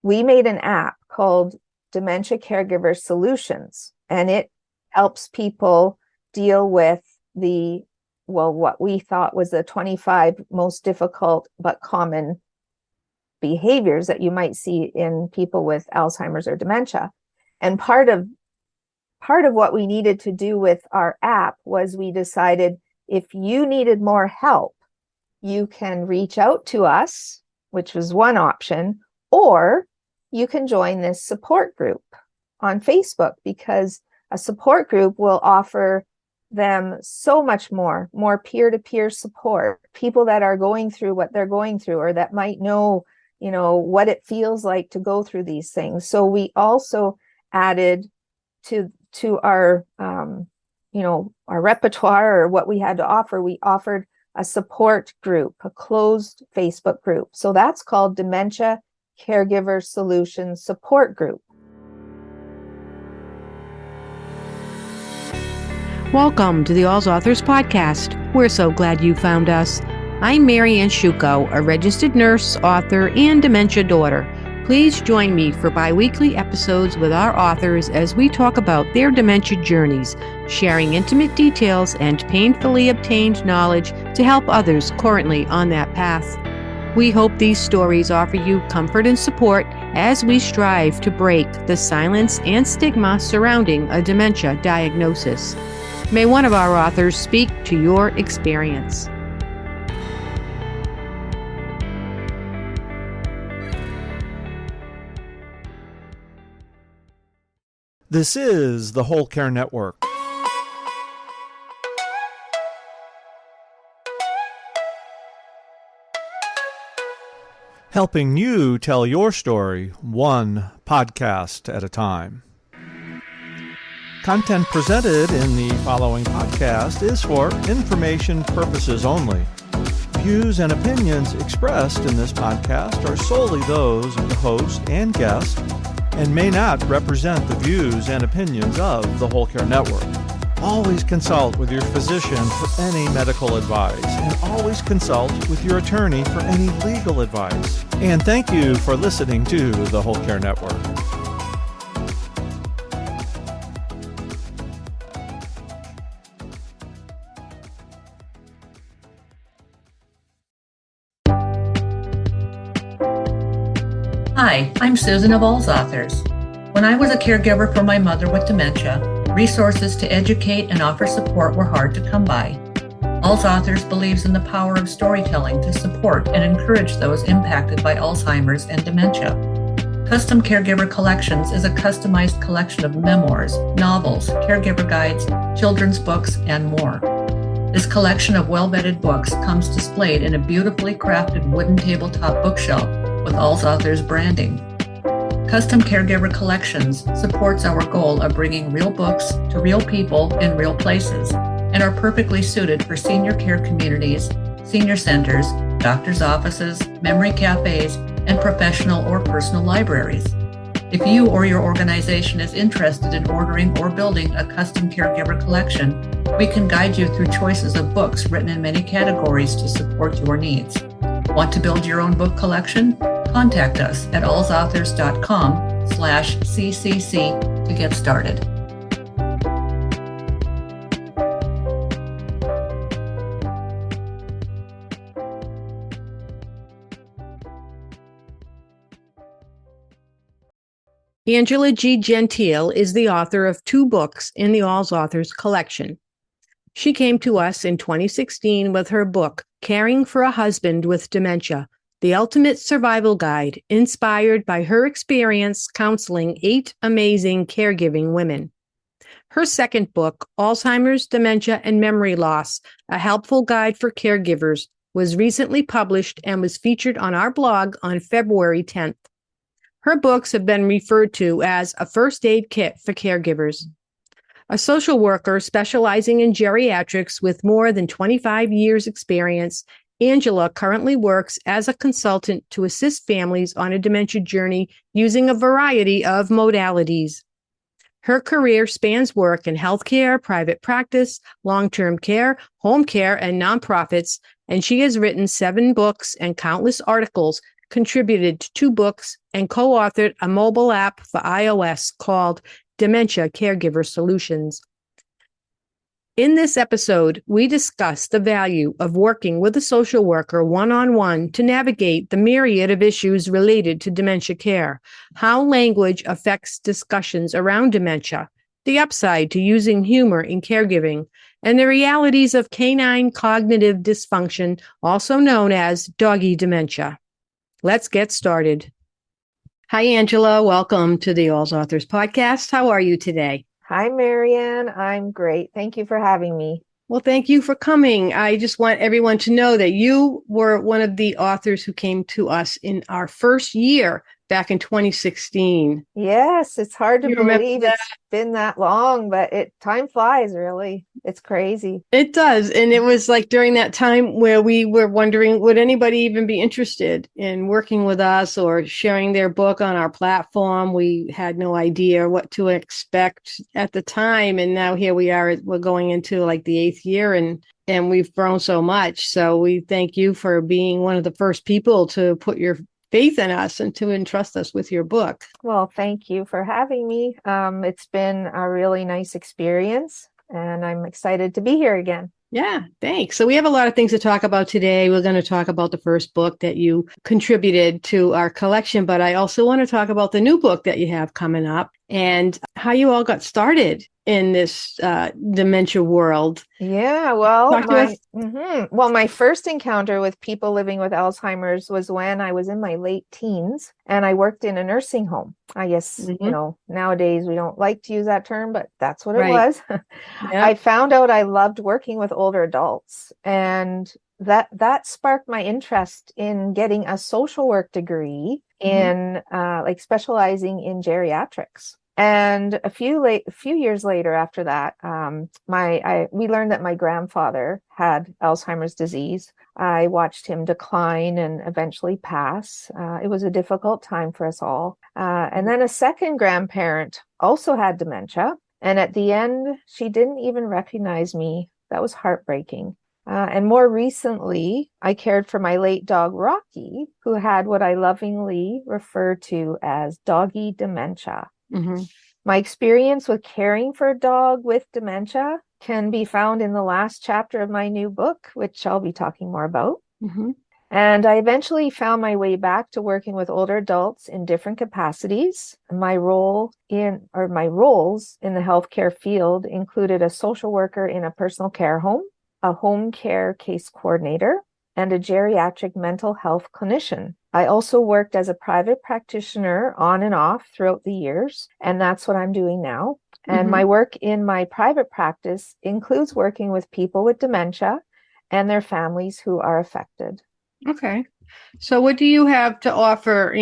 we made an app called Dementia Caregiver Solutions, and it helps people deal with what we thought was the 25 most difficult but common behaviors that you might see in people with Alzheimer's or dementia. And part of what we needed to do with our app was we decided if you needed more help, you can reach out to us, which was one option, or you can join this support group on Facebook, because a support group will offer them so much more peer-to-peer support, people that are going through what they're going through, or that might know, what it feels like to go through these things. So we also added to our, our repertoire, or what we had to offer. We offered a support group, a closed Facebook group. So that's called Dementia Caregiver Solutions Support Group. Welcome to the AlzAuthors podcast. We're so glad you found us. I'm Mary Ann Shuko, a registered nurse, author, and dementia daughter. Please join me for bi-weekly episodes with our authors as we talk about their dementia journeys, sharing intimate details and painfully obtained knowledge to help others currently on that path. We hope these stories offer you comfort and support as we strive to break the silence and stigma surrounding a dementia diagnosis. May one of our authors speak to your experience. This is the Whole Care Network. Helping you tell your story one podcast at a time. Content presented in the following podcast is for information purposes only. Views and opinions expressed in this podcast are solely those of the host and guest and may not represent the views and opinions of the Whole Care Network. Always consult with your physician for any medical advice, and always consult with your attorney for any legal advice. And thank you for listening to the Whole Care Network. Hi, I'm Susan of AlzAuthors. When I was a caregiver for my mother with dementia, resources to educate and offer support were hard to come by. AlzAuthors believes in the power of storytelling to support and encourage those impacted by Alzheimer's and dementia. Custom Caregiver Collections is a customized collection of memoirs, novels, caregiver guides, children's books, and more. This collection of well-vetted books comes displayed in a beautifully crafted wooden tabletop bookshelf with AlzAuthors branding. Custom Caregiver Collections supports our goal of bringing real books to real people in real places, and are perfectly suited for senior care communities, senior centers, doctors' offices, memory cafes, and professional or personal libraries. If you or your organization is interested in ordering or building a custom caregiver collection, we can guide you through choices of books written in many categories to support your needs. Want to build your own book collection? Contact us at alzauthors.com/ccc to get started. Angela G. Gentile is the author of 2 books in the AlzAuthors collection. She came to us in 2016 with her book, Caring for a Husband with Dementia, The Ultimate Survival Guide, inspired by her experience counseling 8 amazing caregiving women. Her second book, Alzheimer's, Dementia, and Memory Loss, A Helpful Guide for Caregivers, was recently published and was featured on our blog on February 10th. Her books have been referred to as a first aid kit for caregivers. A social worker specializing in geriatrics with more than 25 years' experience, Angela currently works as a consultant to assist families on a dementia journey using a variety of modalities. Her career spans work in healthcare, private practice, long-term care, home care, and nonprofits, and she has written 7 books and countless articles contributed to 2 books and co-authored a mobile app for iOS called Dementia Caregiver Solutions. In this episode, we discuss the value of working with a social worker one-on-one to navigate the myriad of issues related to dementia care, how language affects discussions around dementia, the upside to using humor in caregiving, and the realities of canine cognitive dysfunction, also known as doggy dementia. Let's get started. Hi, Angela. Welcome to the AlzAuthors podcast. How are you today? Hi, Marianne. I'm great. Thank you for having me. Well, thank you for coming. I just want everyone to know that you were one of the authors who came to us in our first year back in 2016. Yes, it's hard to You remember believe that? it's been that long, but time flies, really. It's crazy. It does. And it was like during that time where we were wondering, would anybody even be interested in working with us or sharing their book on our platform? We had no idea what to expect at the time. And now here we are, we're going into like the 8th year and we've grown so much. So we thank you for being one of the first people to put your faith in us and to entrust us with your book. Well, thank you for having me. It's been a really nice experience, and I'm excited to be here again. Yeah, thanks. So we have a lot of things to talk about today. We're going to talk about the first book that you contributed to our collection, but I also want to talk about the new book that you have coming up and how you all got started in this dementia world. Yeah, well, Talk to us. my first encounter with people living with Alzheimer's was when I was in my late teens and I worked in a nursing home. I guess, nowadays we don't like to use that term, but that's what it was. Yeah. I found out I loved working with older adults, and that sparked my interest in getting a social work degree in like specializing in geriatrics. And a few years later after that, we learned that my grandfather had Alzheimer's disease. I watched him decline and eventually pass. It was a difficult time for us all. And then a second grandparent also had dementia. And at the end, she didn't even recognize me. That was heartbreaking. And more recently, I cared for my late dog, Rocky, who had what I lovingly refer to as doggy dementia. Mm-hmm. My experience with caring for a dog with dementia can be found in the last chapter of my new book, which I'll be talking more about. Mm-hmm. And I eventually found my way back to working with older adults in different capacities. My roles in the healthcare field included a social worker in a personal care home, a home care case coordinator, and a geriatric mental health clinician. I also worked as a private practitioner on and off throughout the years, and that's what I'm doing now. And my work in my private practice includes working with people with dementia and their families who are affected. Okay. So what do you have to offer,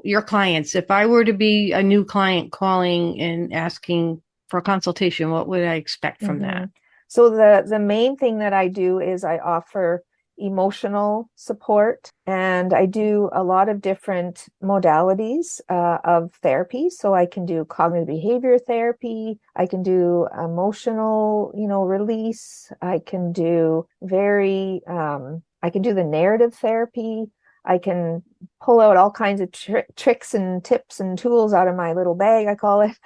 your clients? If I were to be a new client calling and asking for a consultation, what would I expect from that? So the main thing that I do is I offer emotional support, and I do a lot of different modalities of therapy. So I can do cognitive behavior therapy, I can do emotional, release, I can do I can do the narrative therapy. I can pull out all kinds of tricks and tips and tools out of my little bag, I call it,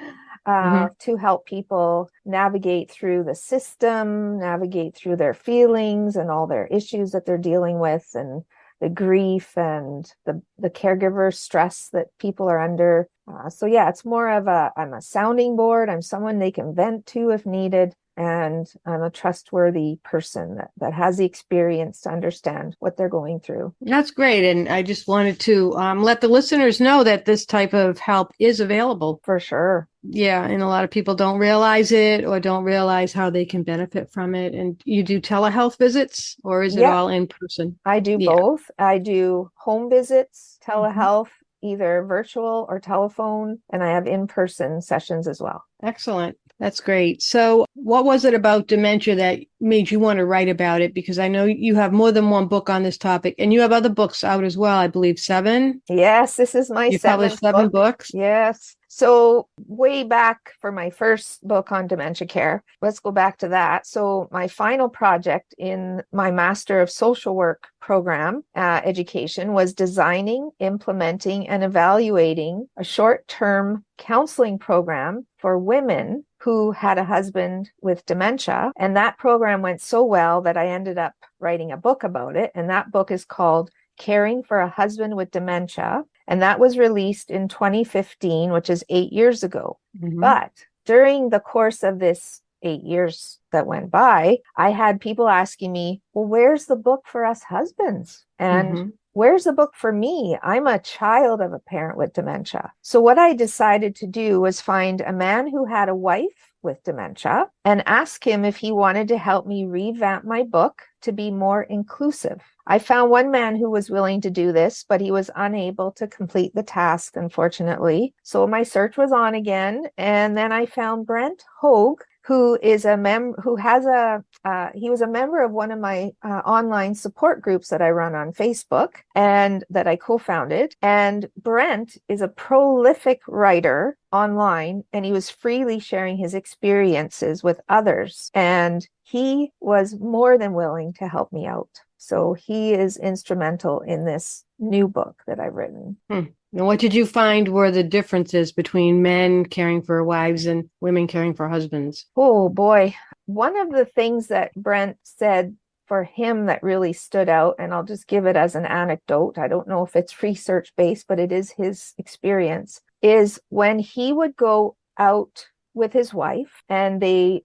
to help people navigate through the system, navigate through their feelings and all their issues that they're dealing with, and the grief and the caregiver stress that people are under. So yeah, it's more of I'm a sounding board. I'm someone they can vent to if needed. And I'm a trustworthy person that has the experience to understand what they're going through. That's great. And I just wanted to let the listeners know that this type of help is available. For sure. Yeah. And a lot of people don't realize it or don't realize how they can benefit from it. And you do telehealth visits, or is it all in person? I do both. I do home visits, telehealth, either virtual or telephone, and I have in-person sessions as well. Excellent. That's great. So what was it about dementia that made you want to write about it? Because I know you have more than one book on this topic, and you have other books out as well. I believe 7. Yes, this is my You published 7th 7 books. Yes. So way back for my first book on dementia care, let's go back to that. So my final project in my Master of Social Work program education was designing, implementing, and evaluating a short-term counseling program for women who had a husband with dementia. And that program went so well that I ended up writing a book about it. And that book is called Caring for a Husband with Dementia. And that was released in 2015, which is 8 years ago. Mhm. But during the course of this 8 years that went by, I had people asking me, well, where's the book for us husbands? And Mhm. where's the book for me? I'm a child of a parent with dementia. So what I decided to do was find a man who had a wife with dementia and ask him if he wanted to help me revamp my book to be more inclusive. I found one man who was willing to do this, but he was unable to complete the task, unfortunately. So my search was on again, and then I found Brent Hogue, who is he was a member of one of my online support groups that I run on Facebook and that I co-founded. And Brent is a prolific writer online, and he was freely sharing his experiences with others. And he was more than willing to help me out. So he is instrumental in this new book that I've written. And what did you find were the differences between men caring for wives and women caring for husbands? Oh boy. One of the things that Brent said for him that really stood out, and I'll just give it as an anecdote, I don't know if it's research based, but it is his experience, is when he would go out with his wife and the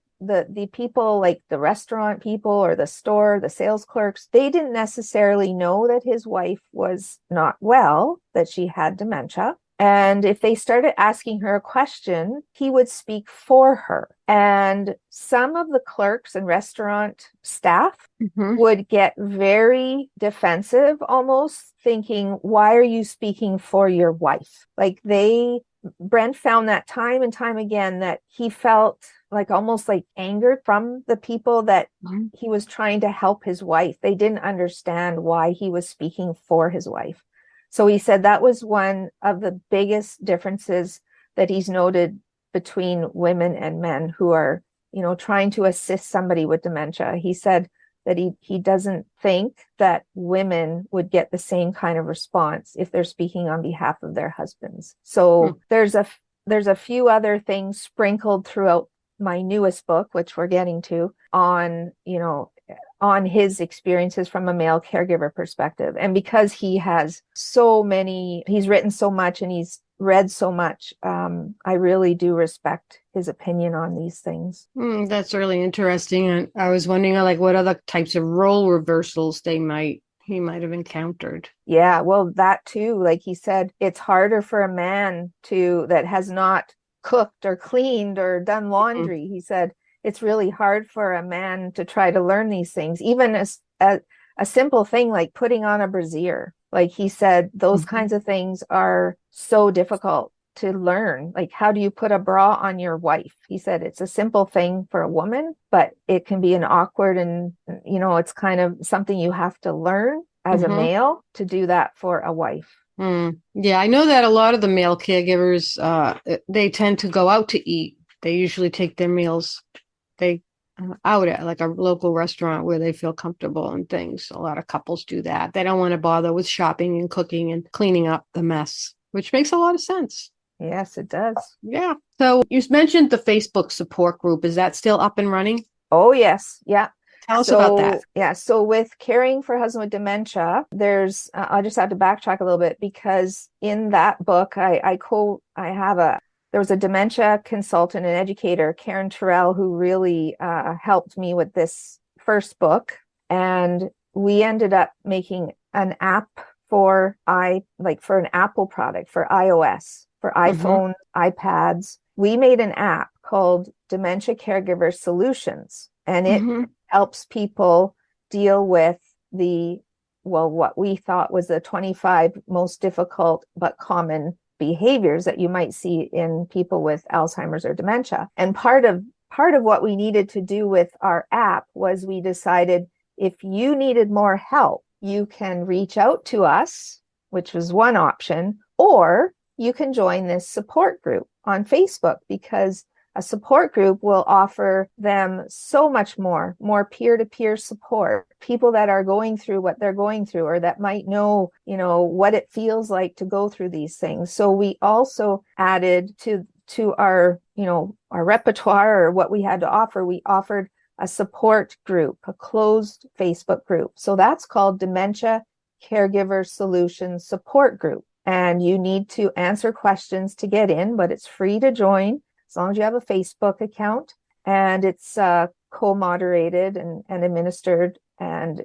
people, like the restaurant people or the store, the sales clerks, they didn't necessarily know that his wife was not well, that she had dementia. And if they started asking her a question, he would speak for her. And some of the clerks and restaurant staff would get very defensive, almost thinking, why are you speaking for your wife? Brent found that time and time again that he felt like almost like angered from the people that he was trying to help his wife. They didn't understand why he was speaking for his wife. So he said that was one of the biggest differences that he's noted between women and men who are, trying to assist somebody with dementia. He said that he doesn't think that women would get the same kind of response if they're speaking on behalf of their husbands. So there's a few other things sprinkled throughout my newest book, which we're getting to, on his experiences from a male caregiver perspective. And because he's written so much and he's read so much, I really do respect his opinion on these things. That's really interesting. And I was wondering, what other types of role reversals he might have encountered. Yeah, well, that too, like he said, it's harder for a man that has not cooked or cleaned or done laundry. He said it's really hard for a man to try to learn these things, even as a simple thing like putting on a brassiere. Like he said, those kinds of things are so difficult to learn. Like, how do you put a bra on your wife? He said it's a simple thing for a woman, but it can be an awkward and, it's kind of something you have to learn as a male to do that for a wife. Yeah, I know that a lot of the male caregivers, they tend to go out to eat. They usually take their meals out at like a local restaurant where they feel comfortable and things. A lot of couples do that. They don't want to bother with shopping and cooking and cleaning up the mess, which makes a lot of sense. Yes, it does. Yeah. So you mentioned the Facebook support group. Is that still up and running? Oh, yes. Yeah. Tell us about that. Yeah. So with Caring for a Husband with Dementia, I just have to backtrack a little bit because in that book, there was a dementia consultant and educator, Karen Terrell, who really helped me with this first book. And we ended up making an app for an Apple product for iOS, for iPhone, iPads. We made an app called Dementia Caregiver Solutions, and it helps people deal with what we thought was the 25 most difficult but common behaviors that you might see in people with Alzheimer's or dementia. And part of what we needed to do with our app was we decided if you needed more help, you can reach out to us, which was one option, or you can join this support group on Facebook, because a support group will offer them so much more peer-to-peer support, people that are going through what they're going through, or that might know, what it feels like to go through these things. So we also added to our, our repertoire, or what we had to offer. We offered a support group, a closed Facebook group. So that's called Dementia Caregiver Solutions Support Group. And you need to answer questions to get in, but it's free to join as long as you have a Facebook account, and it's co-moderated and administered. And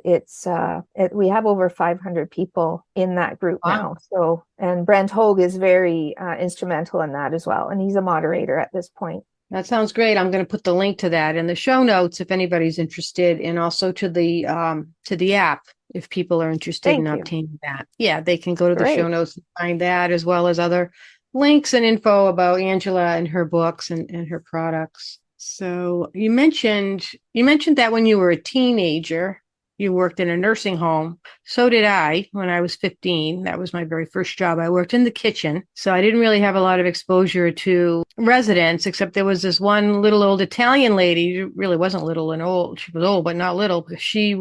we have over 500 people in that group now. So, and Brent Hogue is very instrumental in that as well. And he's a moderator at this point. That sounds great. I'm going to put the link to that in the show notes if anybody's interested, and also to the app if people are interested in obtaining that. Yeah, they can go to the show notes and find that, as well as other links and info about Angela and her books and her products. So you mentioned that when you were a teenager, you worked in a nursing home. So did I when I was 15. That was my very first job. I worked in the kitchen. So I didn't really have a lot of exposure to residents, except there was this one little old Italian lady who really wasn't little and old. She was old, but not little, because she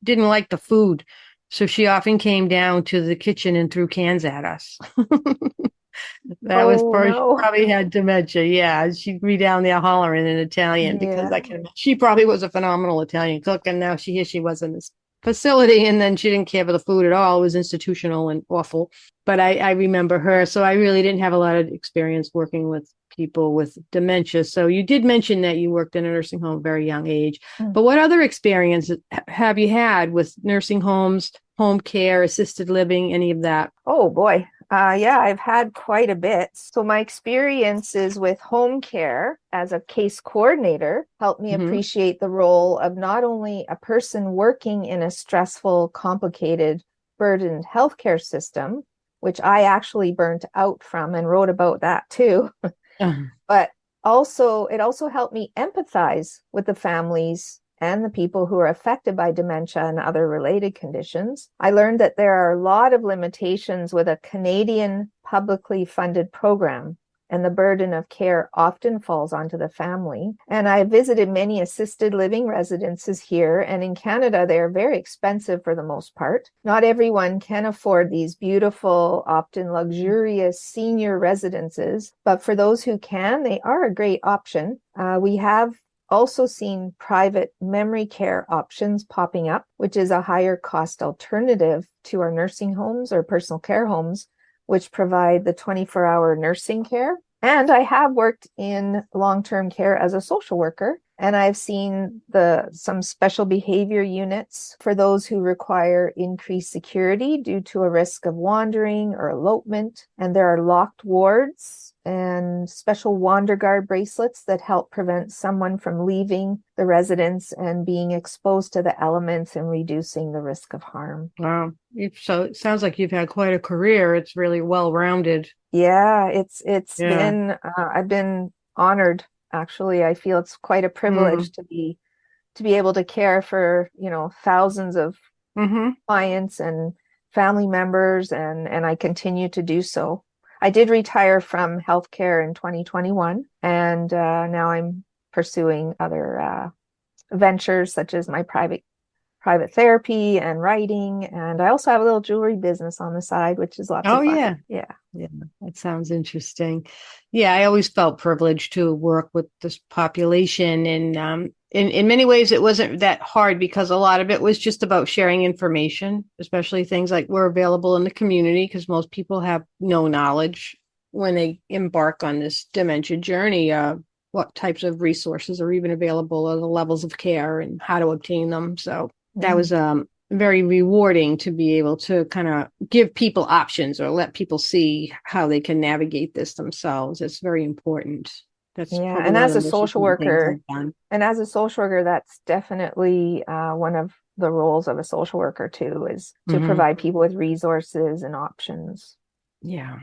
didn't like the food. So she often came down to the kitchen and threw cans at us. That was first. No. She probably had dementia. Yeah, she'd be down there hollering in Italian because she probably was a phenomenal Italian cook, and now she was in this facility, and then she didn't care for the food at all. It was institutional and awful. But I remember her, so I really didn't have a lot of experience working with people with dementia. So you did mention that you worked in a nursing home at a very young age. But what other experiences have you had with nursing homes, home care, assisted living, any of that? Oh boy. I've had quite a bit. So my experiences with home care as a case coordinator helped me appreciate the role of not only a person working in a stressful, complicated, burdened healthcare system, which I actually burnt out from and wrote about that too, but it also helped me empathize with the families and the people who are affected by dementia and other related conditions. I learned that there are a lot of limitations with a Canadian publicly funded program, and the burden of care often falls onto the family. And I visited many assisted living residences here, and in Canada, they are very expensive for the most part. Not everyone can afford these beautiful, often luxurious senior residences, but for those who can, they are a great option. We have also seen private memory care options popping up, which is a higher cost alternative to our nursing homes or personal care homes, which provide the 24-hour nursing care. And I have worked in long-term care as a social worker, and I've seen some special behavior units for those who require increased security due to a risk of wandering or elopement. And there are locked wards and special wander guard bracelets that help prevent someone from leaving the residence and being exposed to the elements and reducing the risk of harm. Wow. So it sounds like you've had quite a career. It's really well-rounded. Yeah, it's been, I've been honored. Actually, I feel it's quite a privilege to be able to care for, thousands of clients and family members, and I continue to do so. I did retire from healthcare in 2021, and now I'm pursuing other ventures such as my private therapy and writing, and I also have a little jewelry business on the side, which is lots of fun. Yeah, that sounds interesting. Yeah, I always felt privileged to work with this population, and in many ways it wasn't that hard because a lot of it was just about sharing information, especially things like we're available in the community, because most people have no knowledge when they embark on this dementia journey, what types of resources are even available, or the levels of care and how to obtain them. So that was very rewarding to be able to kind of give people options or let people see how they can navigate this themselves. It's very important. And as a social worker, that's definitely one of the roles of a social worker too, is to provide people with resources and options. Yeah.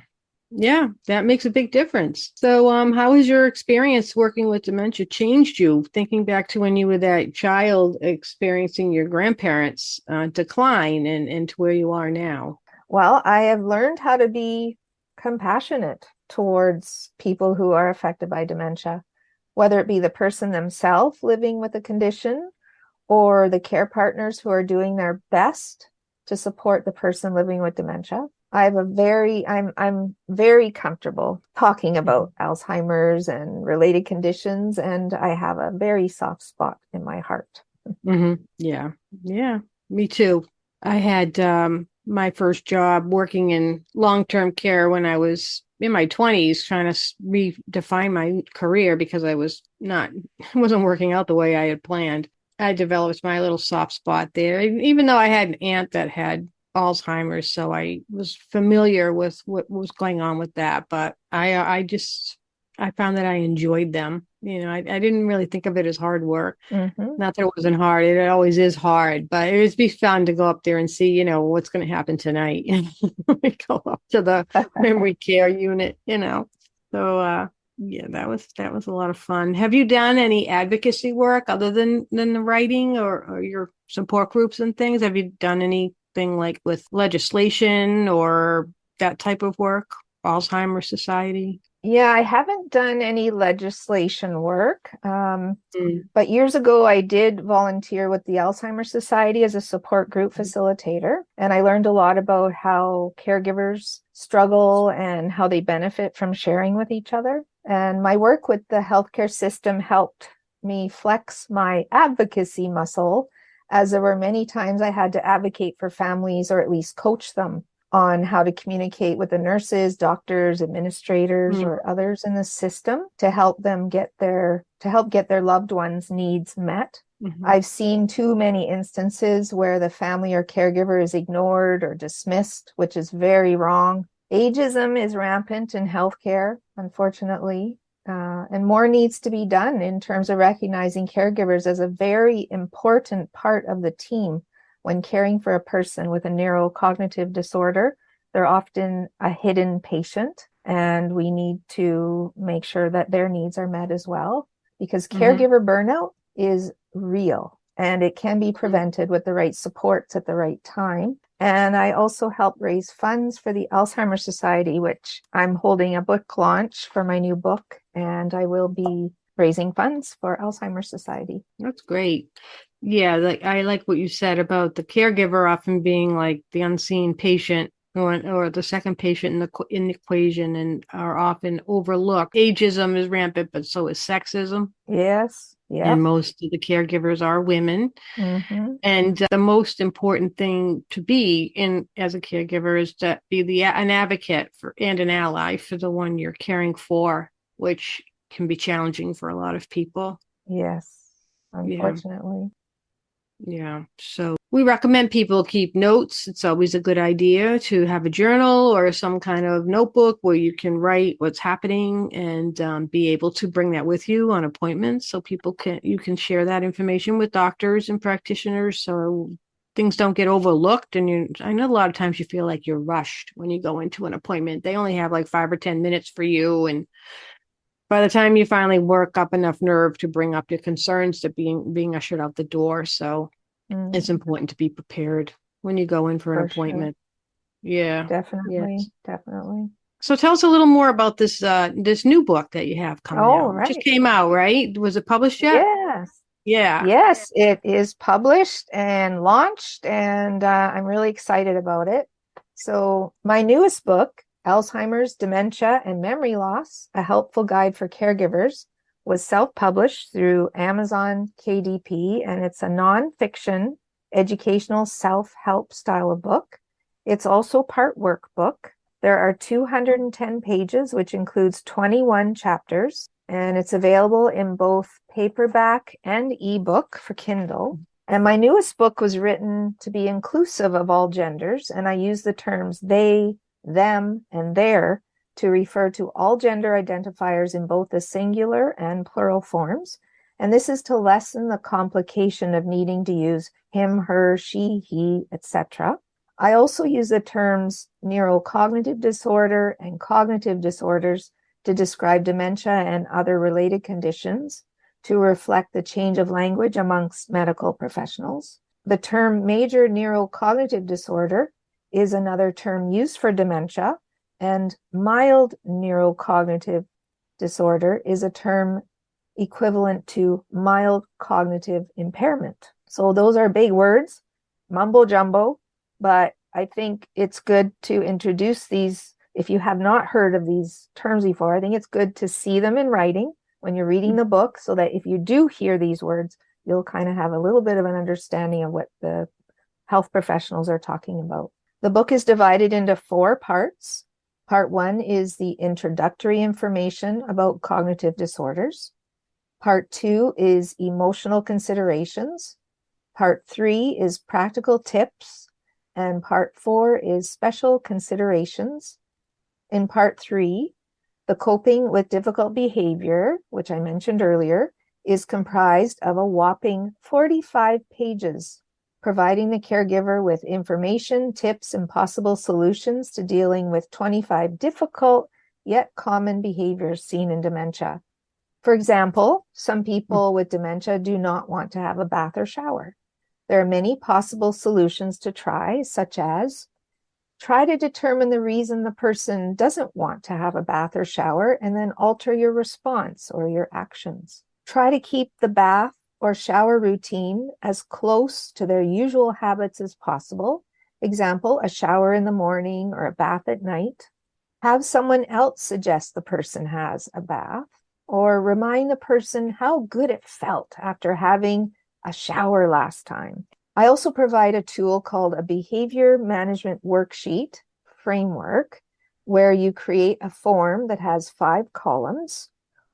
Yeah, that makes a big difference. So, how has your experience working with dementia changed you? Thinking back to when you were that child experiencing your grandparents' decline and to where you are now. Well, I have learned how to be compassionate towards people who are affected by dementia, whether it be the person themselves living with a condition or the care partners who are doing their best to support the person living with dementia. I'm very comfortable talking about Alzheimer's and related conditions, and I have a very soft spot in my heart. Yeah, yeah, me too. I had my first job working in long-term care when I was in my 20s, trying to redefine my career because I was not wasn't working out the way I had planned. I developed my little soft spot there, even though I had an aunt that had Alzheimer's, so I was familiar with what was going on with that. But I found that I enjoyed them. I didn't really think of it as hard work. Not that it wasn't hard; it always is hard. But it would be fun to go up there and see, what's going to happen tonight. We go up to the memory care unit, So yeah, that was a lot of fun. Have you done any advocacy work other than the writing or your support groups and things? Have you done anything like with legislation or that type of work? Alzheimer's Society? Yeah, I haven't done any legislation work, but years ago I did volunteer with the Alzheimer's Society as a support group facilitator, and I learned a lot about how caregivers struggle and how they benefit from sharing with each other. And my work with the healthcare system helped me flex my advocacy muscle, as there were many times I had to advocate for families or at least coach them on how to communicate with the nurses, doctors, administrators, or others in the system to help get their loved ones' needs met. I've seen too many instances where the family or caregiver is ignored or dismissed, which is very wrong. Ageism is rampant in healthcare, unfortunately, and more needs to be done in terms of recognizing caregivers as a very important part of the team. When caring for a person with a neurocognitive disorder, they're often a hidden patient, and we need to make sure that their needs are met as well, because caregiver burnout is real and it can be prevented with the right supports at the right time. And I also help raise funds for the Alzheimer's Society, which I'm holding a book launch for my new book, and I will be raising funds for Alzheimer's Society. That's great. Yeah, I like what you said about the caregiver often being like the unseen patient or the second patient in the equation, and are often overlooked. Ageism is rampant, but so is sexism. Yes. Yeah. And most of the caregivers are women. And the most important thing to be as a caregiver is to be an advocate for and an ally for the one you're caring for, which can be challenging for a lot of people. Yes, unfortunately. Yeah. So we recommend people keep notes. It's always a good idea to have a journal or some kind of notebook where you can write what's happening and be able to bring that with you on appointments, so you can share that information with doctors and practitioners, so things don't get overlooked. And I know a lot of times you feel like you're rushed when you go into an appointment. They only have like 5 or 10 minutes for you, and by the time you finally work up enough nerve to bring up your concerns to being ushered out the door. So it's important to be prepared when you go in for an appointment. Sure. Yeah. Definitely. Yes. Definitely. So tell us a little more about this new book that you have coming out. Right. It just came out, right? Was it published yet? Yes. Yeah. Yes, it is published and launched, and I'm really excited about it. So my newest book, Alzheimer's, Dementia, and Memory Loss, A Helpful Guide for Caregivers, was self-published through Amazon KDP, and it's a nonfiction educational self-help style of book. It's also part workbook. There are 210 pages, which includes 21 chapters, and it's available in both paperback and ebook for Kindle. And my newest book was written to be inclusive of all genders, and I use the terms they, them, and their to refer to all gender identifiers in both the singular and plural forms. And this is to lessen the complication of needing to use him, her, she, he, etc. I also use the terms neurocognitive disorder and cognitive disorders to describe dementia and other related conditions to reflect the change of language amongst medical professionals. The term major neurocognitive disorder is another term used for dementia, and mild neurocognitive disorder is a term equivalent to mild cognitive impairment. So those are big words, mumbo jumbo, but I think it's good to introduce these. If you have not heard of these terms before, I think it's good to see them in writing when you're reading the book, so that if you do hear these words, you'll kind of have a little bit of an understanding of what the health professionals are talking about. The book is divided into 4 parts. Part 1 is the introductory information about cognitive disorders. Part 2 is emotional considerations. Part 3 is practical tips. And part 4 is special considerations. In part 3, the coping with difficult behavior, which I mentioned earlier, is comprised of a whopping 45 pages, providing the caregiver with information, tips, and possible solutions to dealing with 25 difficult yet common behaviors seen in dementia. For example, some people with dementia do not want to have a bath or shower. There are many possible solutions to try, such as try to determine the reason the person doesn't want to have a bath or shower and then alter your response or your actions. Try to keep the bath or shower routine as close to their usual habits as possible. Example, a shower in the morning or a bath at night. Have someone else suggest the person has a bath, or remind the person how good it felt after having a shower last time. I also provide a tool called a behavior management worksheet framework, where you create a form that has 5 columns.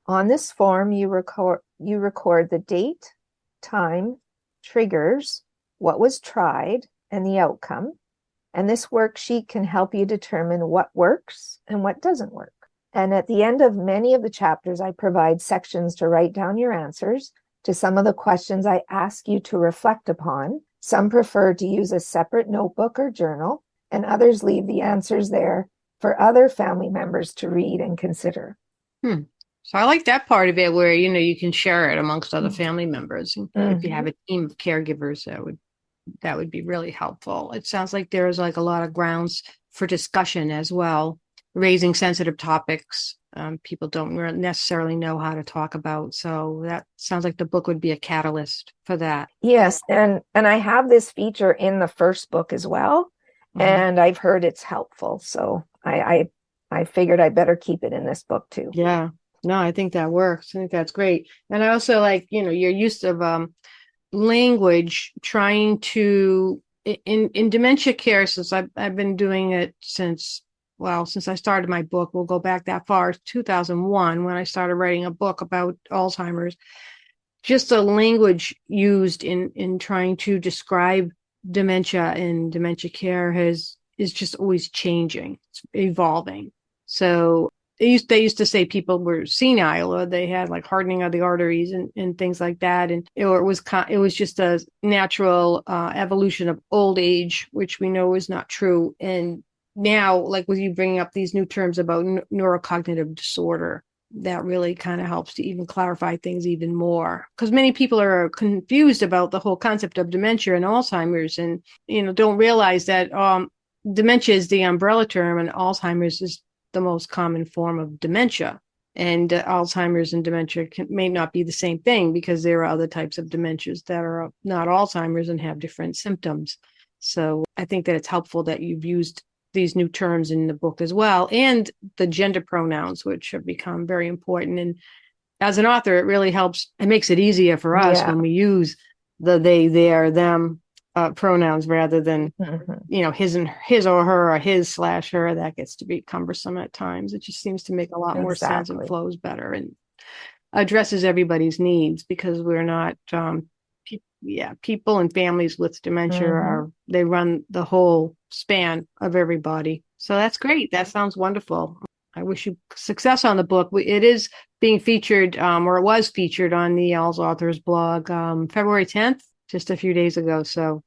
On this form, you record the date, time, triggers, what was tried, and the outcome. And this worksheet can help you determine what works and what doesn't work. And at the end of many of the chapters, I provide sections to write down your answers to some of the questions I ask you to reflect upon. Some prefer to use a separate notebook or journal, and others leave the answers there for other family members to read and consider. So I like that part of it where, you can share it amongst other family members. If you have a team of caregivers, that would be really helpful. It sounds like there's like a lot of grounds for discussion as well, raising sensitive topics. People don't necessarily know how to talk about. So that sounds like the book would be a catalyst for that. Yes. And I have this feature in the first book as well. And I've heard it's helpful. So I figured I better keep it in this book too. Yeah. No, I think that works. I think that's great. And I also like, your use of language, trying to, in dementia care, since I've been doing it since I started my book. We'll go back that far, 2001, when I started writing a book about Alzheimer's. Just the language used in trying to describe dementia and dementia care is just always changing. It's evolving. So they used to say people were senile, or they had like hardening of the arteries and things like that. And it was just a natural evolution of old age, which we know is not true. And now, like with you bringing up these new terms about neurocognitive disorder, that really kind of helps to even clarify things even more. Because many people are confused about the whole concept of dementia and Alzheimer's, and don't realize that dementia is the umbrella term, and Alzheimer's is the most common form of dementia. And Alzheimer's and dementia may not be the same thing, because there are other types of dementias that are not Alzheimer's and have different symptoms. So I think that it's helpful that you've used these new terms in the book as well, and the gender pronouns, which have become very important. And as an author, it really helps. It makes it easier for us when we use the they, their, them pronouns rather than, his or her, or his/her. That gets to be cumbersome at times. It just seems to make a lot more sense and flows better and addresses everybody's needs, because we're not, people and families with dementia they run the whole span of everybody. So that's great. That sounds wonderful. I wish you success on the book. It is being featured, or it was featured on the AlzAuthors blog, February 10th, just a few days ago. So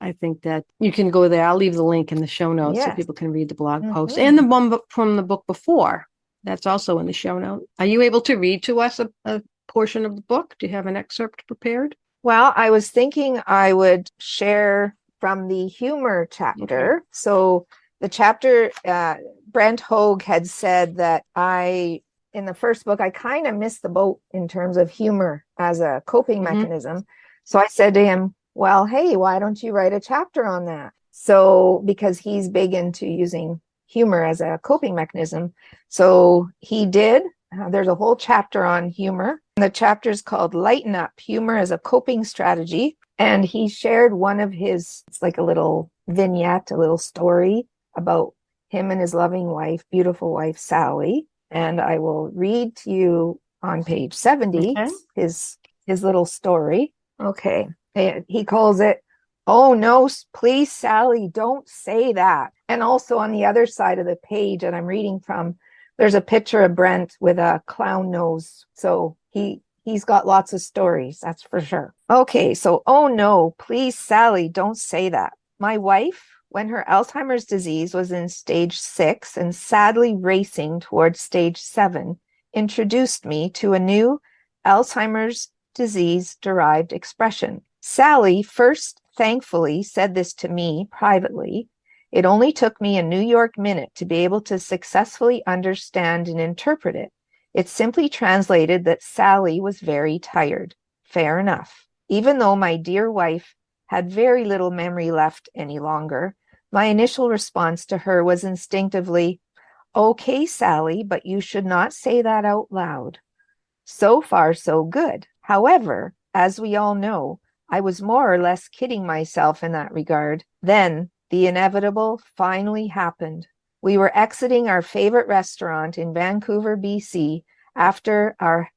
I think that you can go there. I'll leave the link in the show notes so Yes. people can read the blog post. Mhm. And the one from the book before, that's also in the show note. Are you able to read to us a portion of the book? Do you have an excerpt prepared? Well, I was thinking I would share from the humor chapter. Okay. So the chapter, Brent Hogue had said that in the first book, I kind of missed the boat in terms of humor as a coping mechanism. So I said to him, well, hey, why don't you write a chapter on that? So because he's big into using humor as a coping mechanism. So he did. There's a whole chapter on humor. The chapter is called Lighten Up, Humor as a Coping Strategy. And he shared one of his, it's like a little vignette, a little story about him and his loving wife, beautiful wife, Sally. And I will read to you on page 70, his little story. Okay. He calls it, "Oh no, please, Sally, don't say that." And also on the other side of the page that I'm reading from, there's a picture of Brent with a clown nose. So he's got lots of stories, that's for sure. Okay, so, "Oh no, please, Sally, don't say that. My wife, when her Alzheimer's disease was in stage 6 and sadly racing towards stage 7, introduced me to a new Alzheimer's disease-derived expression. Sally first thankfully said this to me privately. It only took me a New York minute to be able to successfully understand and interpret it. It simply translated that Sally was very tired. Fair enough. Even though my dear wife had very little memory left any longer, my initial response to her was instinctively, 'Okay, Sally, but you should not say that out loud.' So far, so good. However, as we all know, I was more or less kidding myself in that regard. Then the inevitable finally happened. We were exiting our favorite restaurant in Vancouver, BC, after our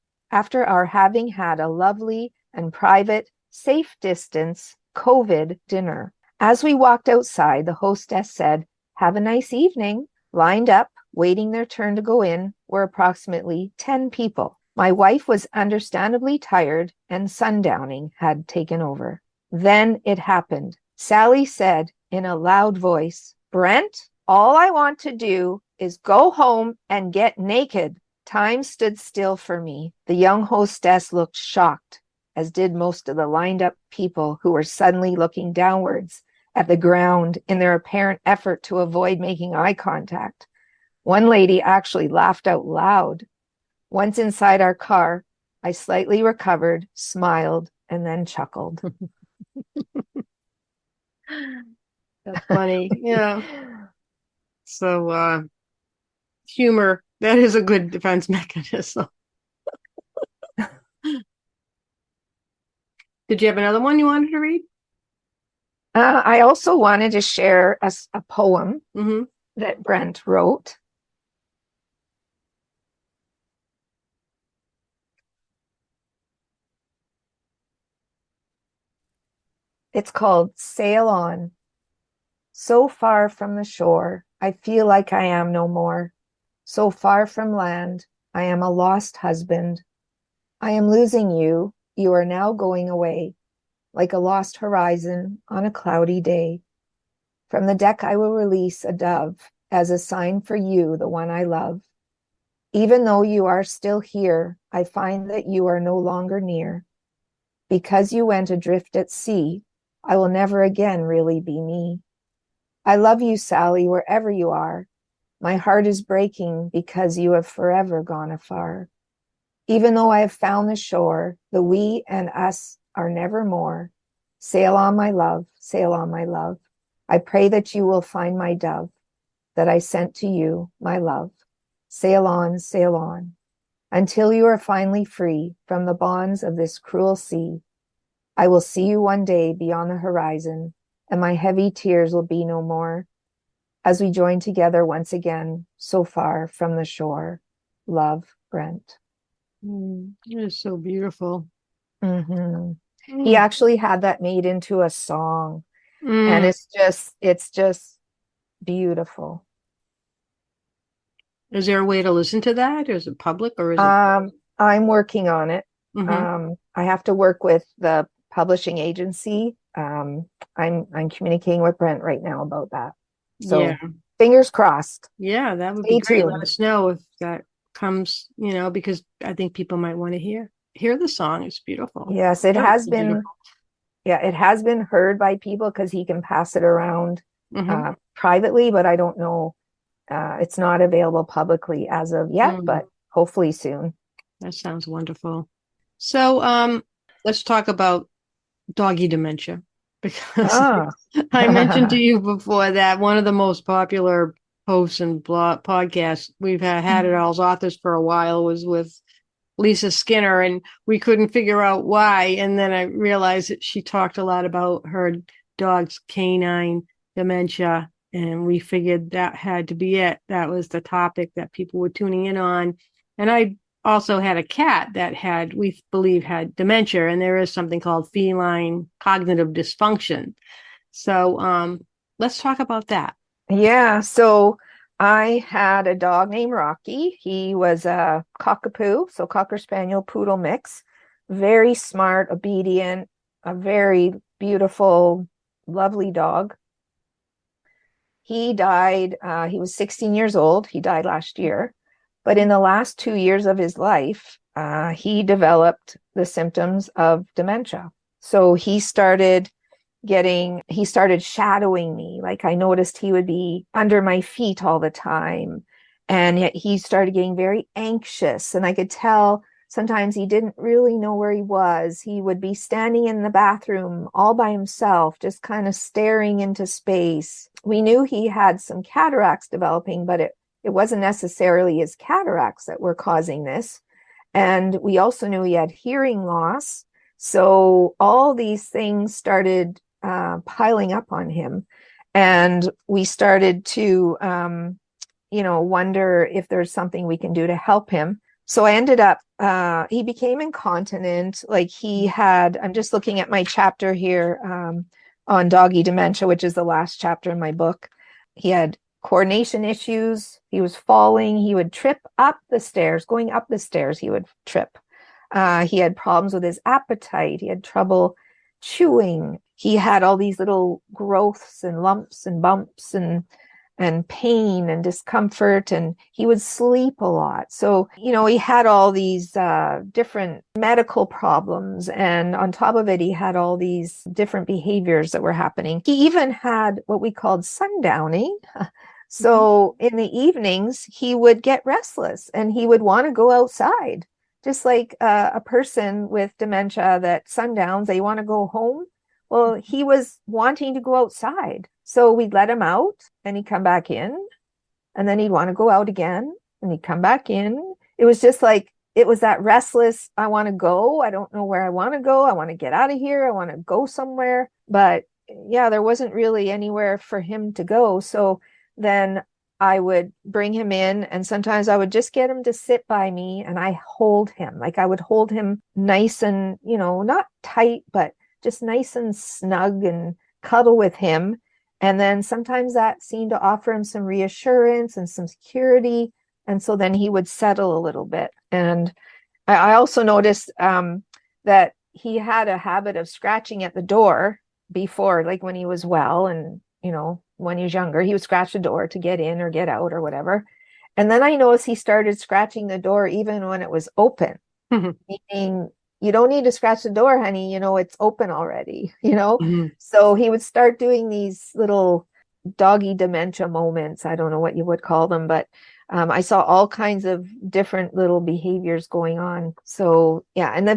having had a lovely and private, safe distance COVID dinner. As we walked outside, the hostess said, 'Have a nice evening.' Lined up, waiting their turn to go in, were approximately 10 people. My wife was understandably tired, and sundowning had taken over. Then it happened. Sally said in a loud voice, 'Brent, all I want to do is go home and get naked.' Time stood still for me. The young hostess looked shocked, as did most of the lined up people who were suddenly looking downwards at the ground in their apparent effort to avoid making eye contact. One lady actually laughed out loud. Once inside our car, I slightly recovered, smiled, and then chuckled." That's funny. Yeah. So humor, that is a good defense mechanism. Did you have another one you wanted to read? I also wanted to share a poem that Brent wrote. It's called "Sail On." So far from the shore, I feel like I am no more. So far from land, I am a lost husband. I am losing you. You are now going away, like a lost horizon on a cloudy day. From the deck I will release a dove as a sign for you, the one I love. Even though you are still here, I find that you are no longer near. Because you went adrift at sea, I will never again really be me. I love you, Sally, wherever you are. My heart is breaking because you have forever gone afar. Even though I have found the shore, the we and us are never more. Sail on, my love, sail on, my love. I pray that you will find my dove that I sent to you, my love. Sail on, until you are finally free from the bonds of this cruel sea. I will see you one day beyond the horizon, and my heavy tears will be no more, as we join together once again, so far from the shore. Love, Brent. It is so beautiful. He actually had that made into a song, and it's just beautiful. Is there a way to listen to that? Is it public or is it? I'm working on it. I have to work with the publishing agency I'm communicating with Brent right now about that. So Yeah. fingers crossed. Yeah, that would Stay be great. tuned. Let us know if that comes, because I think people might want to hear the song. It's beautiful. Yes, it Yeah, has it's been. beautiful. Yeah, it has been heard by people because he can pass it around Mhm. privately, but I don't know. It's not available publicly as of yet, Mm, but hopefully soon. that sounds wonderful. So, let's talk about doggy dementia because Ah, I mentioned to you before that one of the most popular posts and blog podcasts we've had at AlzAuthors for a while was with Lisa Skinner, and we couldn't figure out why. And then I realized that she talked a lot about her dog's canine dementia, and we figured that had to be it. That was the topic that people were tuning in on. And I also had a cat that we believe had dementia, and there is something called feline cognitive dysfunction. So let's talk about that. yeah. So I had a dog named Rocky. He was a cockapoo, so Cocker Spaniel Poodle mix. Very smart, obedient, a very beautiful, lovely dog. He died, he was 16 years old. He died last year. But in the last 2 years of his life, he developed the symptoms of dementia. So he started shadowing me. Like I noticed he would be under my feet all the time. And yet he started getting very anxious. And I could tell sometimes he didn't really know where he was. He would be standing in the bathroom all by himself, just kind of staring into space. We knew he had some cataracts developing, but it wasn't necessarily his cataracts that were causing this. And we also knew he had hearing loss. So all these things started piling up on him. And we started to, wonder if there's something we can do to help him. So I ended up, he became incontinent. Like I'm just looking at my chapter here on doggy dementia, which is the last chapter in my book. He had coordination issues. He was falling. He would trip up the stairs. Going up the stairs, he would trip. He had problems with his appetite. He had trouble chewing. He had all these little growths and lumps and bumps and pain and discomfort, and he would sleep a lot. So, he had all these different medical problems. And on top of it, he had all these different behaviors that were happening. He even had what we called sundowning. So in the evenings, he would get restless and he would want to go outside. Just like a person with dementia that sundowns, they want to go home. Well, he was wanting to go outside. So we'd let him out and he'd come back in, and then he'd want to go out again and he'd come back in. It was just like, it was that restless, I want to go. I don't know where I want to go. I want to get out of here. I want to go somewhere. But yeah, there wasn't really anywhere for him to go. So then I would bring him in, and sometimes I would just get him to sit by me and I hold him. Like I would hold him nice and, not tight, but just nice and snug and cuddle with him. And then sometimes that seemed to offer him some reassurance and some security. And so then he would settle a little bit. And I also noticed that he had a habit of scratching at the door before, like when he was well and, when he was younger, he would scratch the door to get in or get out or whatever. And then I noticed he started scratching the door even when it was open, meaning you don't need to scratch the door, honey. It's open already, Mhm. So he would start doing these little doggy dementia moments. I don't know what you would call them, but I saw all kinds of different little behaviors going on. So yeah, and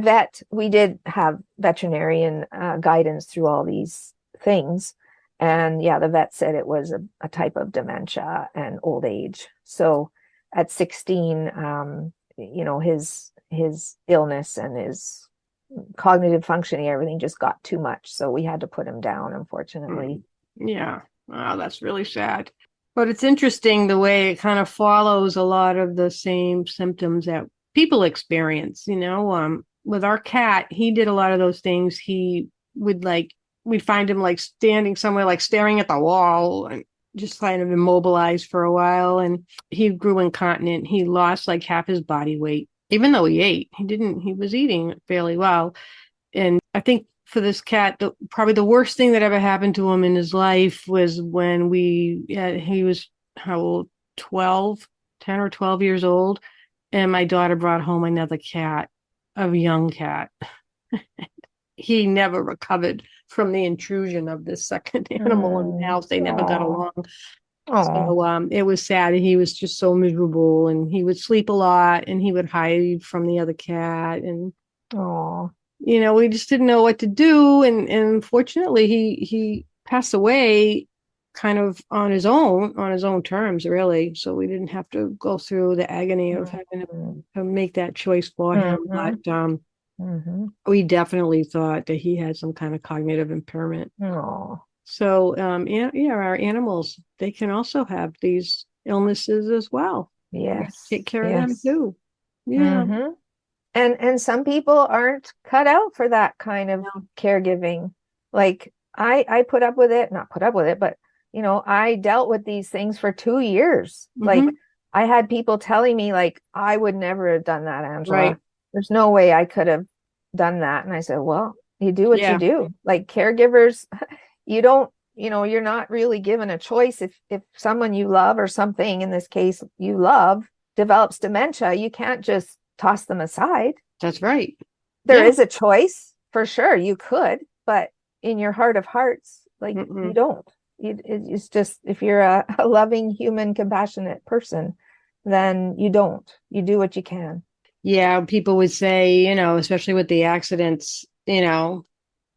we did have veterinarian guidance through all these things. And yeah, the vet said it was a type of dementia and old age. So at 16, his illness and his cognitive functioning, everything just got too much. So we had to put him down, unfortunately. Yeah. Wow, that's really sad. But it's interesting the way it kind of follows a lot of the same symptoms that people experience, with our cat, he did a lot of those things. He would we'd find him standing somewhere, staring at the wall and just kind of immobilized for a while. And he grew incontinent. He lost half his body weight, even though he ate. He was eating fairly well. And I think for this cat, probably the worst thing that ever happened to him in his life was when he was how old? 12, 10 or 12 years old. And my daughter brought home another cat, a young cat. He never recovered from the intrusion of this second animal in the house. They never got along. So it was sad. He was just so miserable, and he would sleep a lot, and he would hide from the other cat. And we just didn't know what to do. And unfortunately, he passed away kind of on his own terms, really. So we didn't have to go through the agony of having to make that choice for him. But we definitely thought that he had some kind of cognitive impairment. So, our animals, they can also have these illnesses as well. Yes. Take care of them too. Yeah. And some people aren't cut out for that kind of caregiving. Like I not put up with it, but I dealt with these things for 2 years. Like I had people telling me like, I would never have done that, Angela. Right. There's no way I could have done that. And I said, well, you do what you do. Like caregivers, you don't, you're not really given a choice. If someone you love, or something, in this case you love, develops dementia, you can't just toss them aside. That's right. There is a choice for sure. You could, but in your heart of hearts, like you don't. It's just, if you're a loving, human, compassionate person, then you don't. You do what you can. Yeah, people would say, especially with the accidents,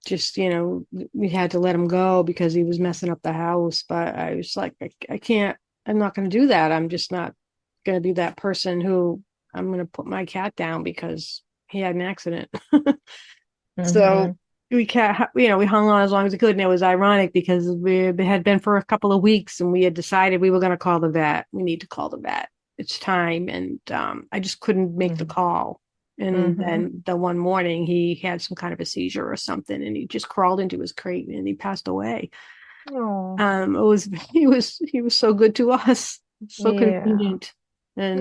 just, we had to let him go because he was messing up the house. But I was like, I can't, I'm not going to do that. I'm just not going to be that person who I'm going to put my cat down because he had an accident. So we hung on as long as we could. And it was ironic because we had been for a couple of weeks, and we had decided we were going to call the vet. We need to call the vet. It's time. And I just couldn't make the call. And then the one morning he had some kind of a seizure or something, and he just crawled into his crate and he passed away. He was so good to us, so convenient. And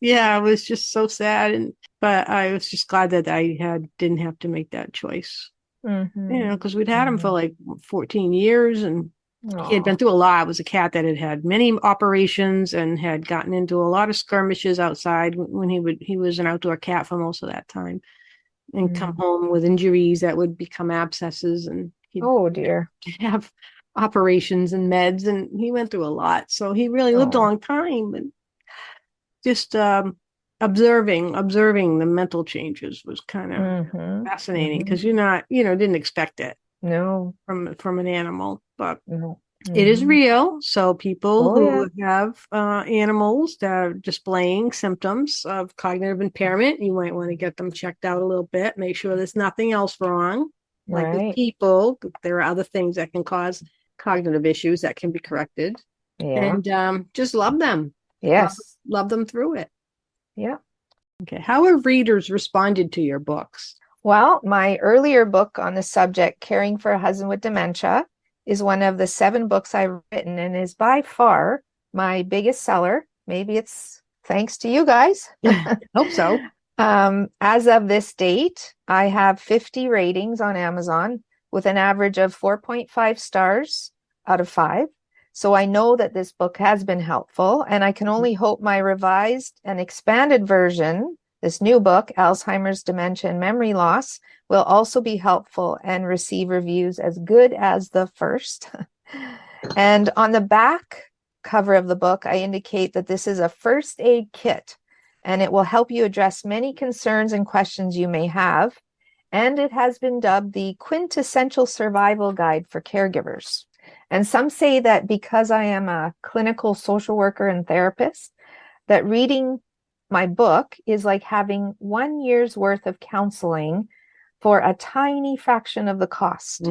it was just so sad. But I was just glad that I didn't have to make that choice. Because we'd had him for like 14 years, and he had been through a lot. It was a cat that had many operations and had gotten into a lot of skirmishes outside when he was an outdoor cat for most of that time, and come home with injuries that would become abscesses, and he'd have operations and meds, and he went through a lot. So he really lived a long time, and just observing the mental changes was kind of fascinating, because didn't expect it. No, from an animal, but it is real. So people who have animals that are displaying symptoms of cognitive impairment, you might want to get them checked out a little bit, make sure there's nothing else wrong. Like with people, there are other things that can cause cognitive issues that can be corrected. And just love them. Yes. Love them through it. Yeah. Okay. How have readers responded to your books? Well, my earlier book on the subject, Caring for a Husband with Dementia, is one of the 7 books I've written, and is by far my biggest seller. Maybe it's thanks to you guys. Hope so. As of this date, I have 50 ratings on Amazon with an average of 4.5 stars out of 5. So I know that this book has been helpful, and I can only hope my revised and expanded version, this new book, Alzheimer's, Dementia, and Memory Loss, will also be helpful and receive reviews as good as the first. And on the back cover of the book, I indicate that this is a first aid kit, and it will help you address many concerns and questions you may have. And it has been dubbed the quintessential survival guide for caregivers. And some say that because I am a clinical social worker and therapist, that reading my book is like having 1 year's worth of counseling for a tiny fraction of the cost.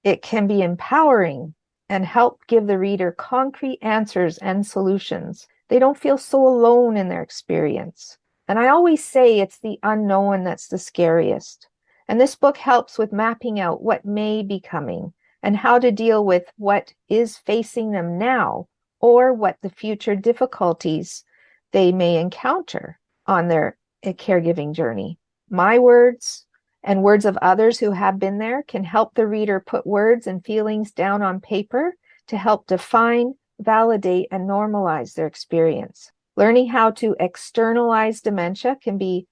It can be empowering and help give the reader concrete answers and solutions. They don't feel so alone in their experience. And I always say it's the unknown that's the scariest. And this book helps with mapping out what may be coming and how to deal with what is facing them now, or what the future difficulties they may encounter on their caregiving journey. My words, and words of others who have been there can help the reader put words and feelings down on paper to help define, validate, and normalize their experience. Learning how to externalize dementia can be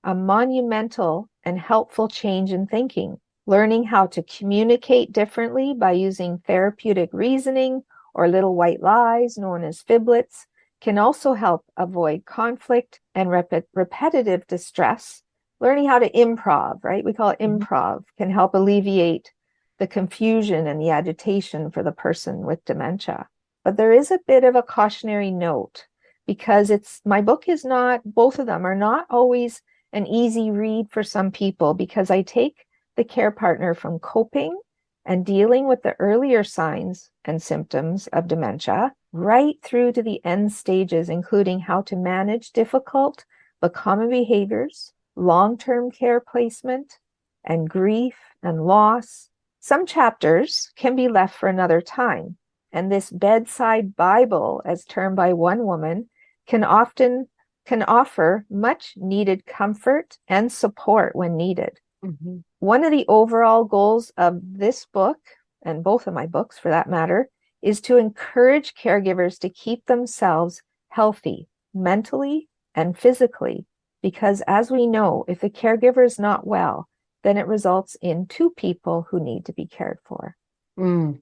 a monumental and helpful change in thinking. Learning how to communicate differently by using therapeutic reasoning or little white lies known as fiblets can also help avoid conflict and repetitive distress. Learning how to improv, right? We call it improv, can help alleviate the confusion and the agitation for the person with dementia. But there is a bit of a cautionary note because my book is not, both of them are not always an easy read for some people because I take the care partner from coping and dealing with the earlier signs and symptoms of dementia right through to the end stages, including how to manage difficult but common behaviors, long-term care placement, and grief and loss. Some chapters can be left for another time, and this bedside Bible, as termed by one woman, can offer much needed comfort and support when needed. Mm-hmm. One of the overall goals of this book, and both of my books for that matter, is to encourage caregivers to keep themselves healthy mentally and physically, because as we know, if a caregiver is not well, then it results in two people who need to be cared for.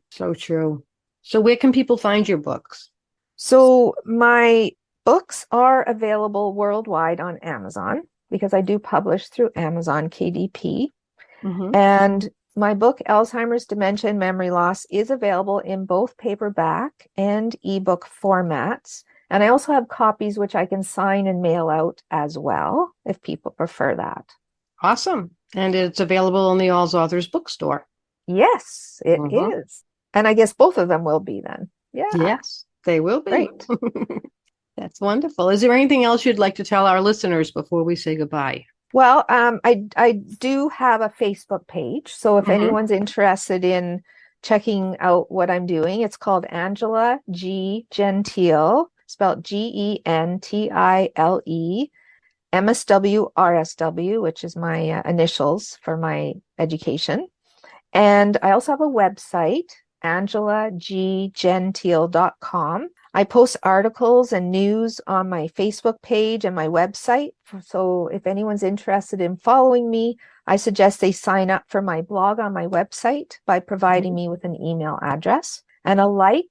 So true. So where can people find your books? So my books are available worldwide on Amazon because I do publish through Amazon KDP. Mm-hmm. And my book, Alzheimer's, Dementia, and Memory Loss, is available in both paperback and ebook formats. And I also have copies which I can sign and mail out as well, if people prefer that. Awesome. And it's available in the AlzAuthors bookstore. Yes, it is. And I guess both of them will be then. Yeah. Yes, they will be. Great. That's wonderful. Is there anything else you'd like to tell our listeners before we say goodbye? Well, I do have a Facebook page. So if anyone's interested in checking out what I'm doing, it's called Angela G. Gentile, spelled Gentile, MSW RSW, which is my initials for my education. And I also have a website, angelagentile.com. I post articles and news on my Facebook page and my website. So if anyone's interested in following me, I suggest they sign up for my blog on my website by providing me with an email address. And a like,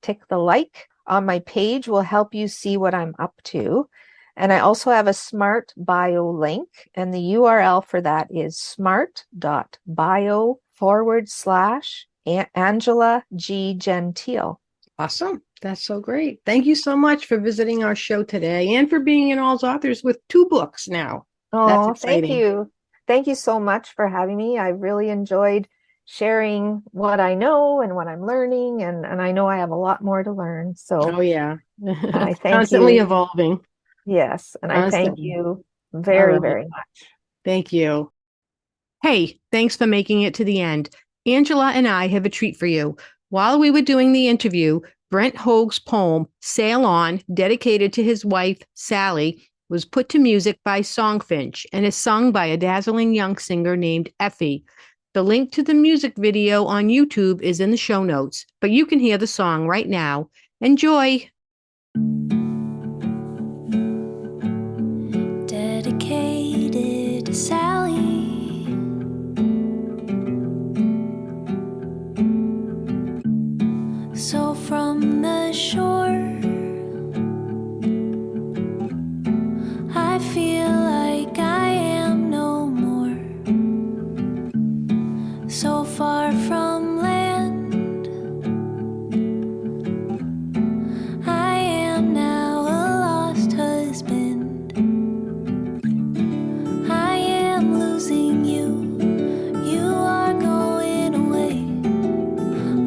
tick the like on my page will help you see what I'm up to. And I also have a Smart Bio link, and the URL for that is smart.bio/Angela G. Gentile. Awesome. That's so great. Thank you so much for visiting our show today and for being in AlzAuthors with 2 books now. Oh, thank you. Thank you so much for having me. I really enjoyed sharing what I know and what I'm learning, and I know I have a lot more to learn. So, yeah. I thank Constantly you. evolving. Yes, and I thank you very, very much. Thank you. Hey, thanks for making it to the end. Angela and I have a treat for you. While we were doing the interview, Brent Hoag's poem, Sail On, dedicated to his wife, Sally, was put to music by Songfinch and is sung by a dazzling young singer named Effie. The link to the music video on YouTube is in the show notes, but you can hear the song right now. Enjoy! Dedicated to Sally. So from the shore, I feel like I am no more. So far from land, I am now a lost husband. I am losing you, you are going away,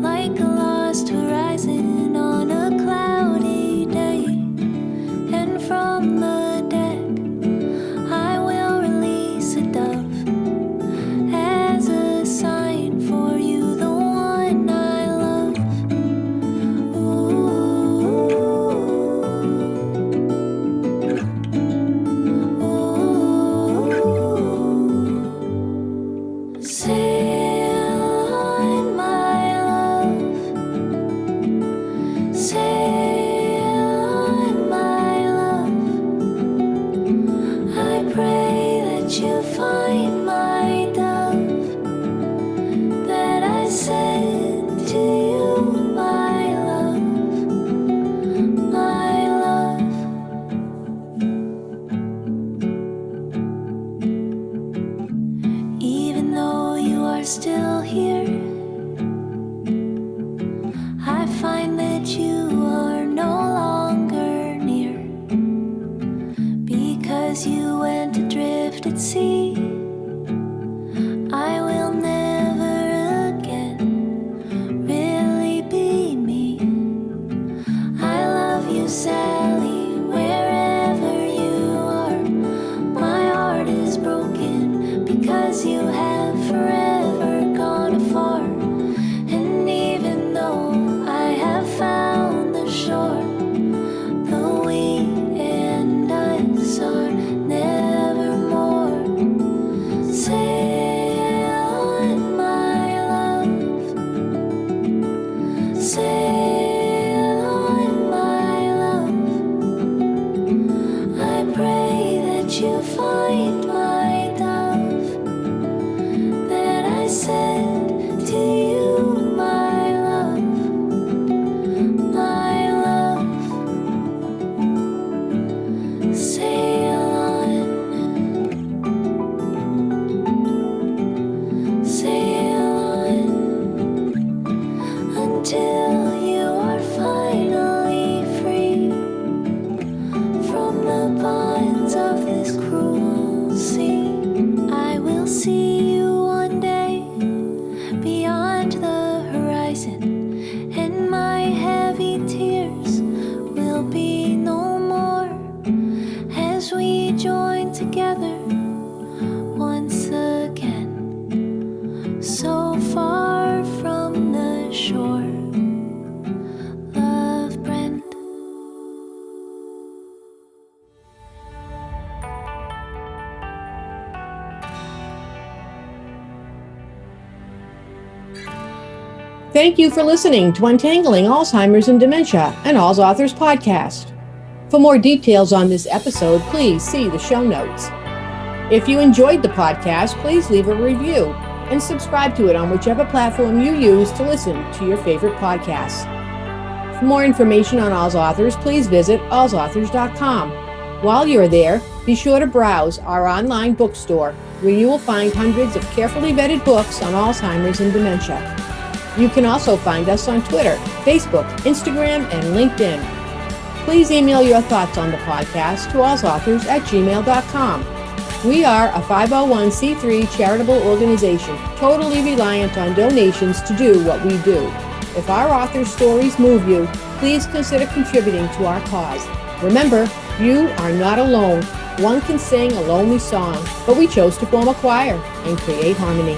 like a lost horizon on a cloudy day. And from the deck that you find my dove, that I said to you, my love, my love. Even though you are still here, I find that you are no longer near, because you went adrift at sea. I will never again really be me. I love you, Sally, wherever you are. My heart is broken because you have forever gone afar. And even though I have found the shore, the we and us are nevermore. Sail on, my love. Sail on, my love. I pray that you find my dove, that I said to you, my love, my love. Sail on, sail on, until you are finally free from the bonds of this cruel sea. I will see you one day beyond the horizon, and my heavy tears will be no more as we join together once again, so far from the shore. Love, Brent. Thank you for listening to Untangling Alzheimer's and Dementia, an AlzAuthors podcast. For more details on this episode, please see the show notes. If you enjoyed the podcast, please leave a review and subscribe to it on whichever platform you use to listen to your favorite podcasts. For more information on AlzAuthors, please visit AlzAuthors.com. While you're there, be sure to browse our online bookstore, where you will find hundreds of carefully vetted books on Alzheimer's and dementia. You can also find us on Twitter, Facebook, Instagram, and LinkedIn. Please email your thoughts on the podcast to AlzAuthors@gmail.com. We are a 501c3 charitable organization, totally reliant on donations to do what we do. If our authors' stories move you, please consider contributing to our cause. Remember, you are not alone. One can sing a lonely song, but we chose to form a choir and create harmony.